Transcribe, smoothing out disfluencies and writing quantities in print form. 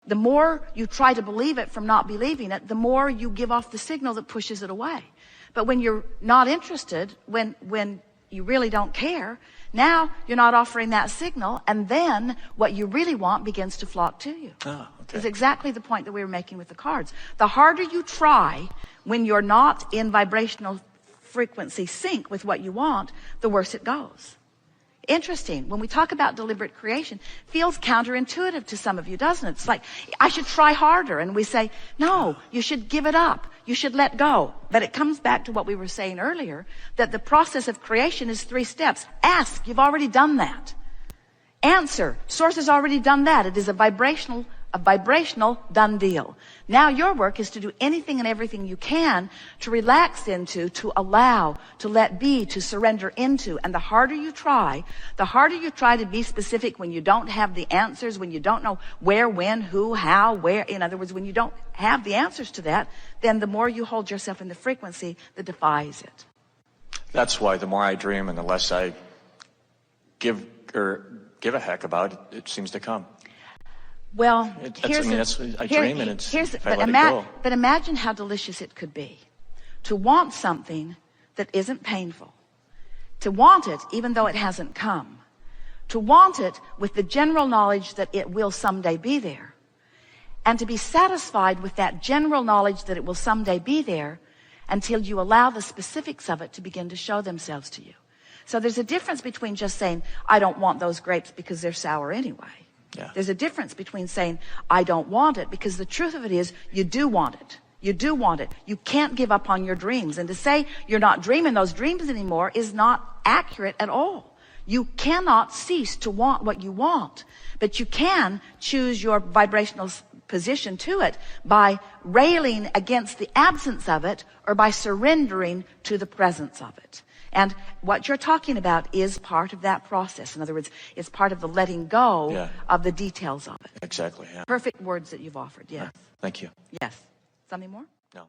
The more you try to believe it from not believing it, the more you give off the signal that pushes it away. But when you're not interested, when you really don't care, now you're not offering that signal, and then what you really want begins to flock to you. Oh, okay. It's exactly the point that we were making with the cards. The harder you try when you're not in vibrational frequency sync with what you want, the worse it goes. Interesting. When we talk about deliberate creation, feels counterintuitive to some of you, doesn't it? It's like, I should try harder. And we say, no, you should give it up. You should let go. But it comes back to what we were saying earlier, that the process of creation is 3 steps. Ask. You've already done that. Answer. Source has already done that. It is a vibrational done deal. Now your work is to do anything and everything you can to relax into, to allow, to let be, to surrender into. And the harder you try to be specific when you don't have the answers, when you don't know where, when, who, how, where. In other words, when you don't have the answers to that, then the more you hold yourself in the frequency that defies it. That's why the more I dream and the less I give a heck about it, it seems to come. Well, I dream and it's, if I let it go. But imagine how delicious it could be to want something that isn't painful, to want it even though it hasn't come, to want it with the general knowledge that it will someday be there, and to be satisfied with that general knowledge that it will someday be there until you allow the specifics of it to begin to show themselves to you. So there's a difference between just saying, I don't want those grapes because they're sour anyway. Yeah. There's a difference between saying, I don't want it, because the truth of it is, you do want it. You do want it. You can't give up on your dreams. And to say you're not dreaming those dreams anymore is not accurate at all. You cannot cease to want what you want, but you can choose your vibrational position to it by railing against the absence of it or by surrendering to the presence of it. And what you're talking about is part of that process. In other words, it's part of the letting go of the details of it. Exactly, yeah. Perfect words that you've offered, yes. Thank you. Yes. Something more? No.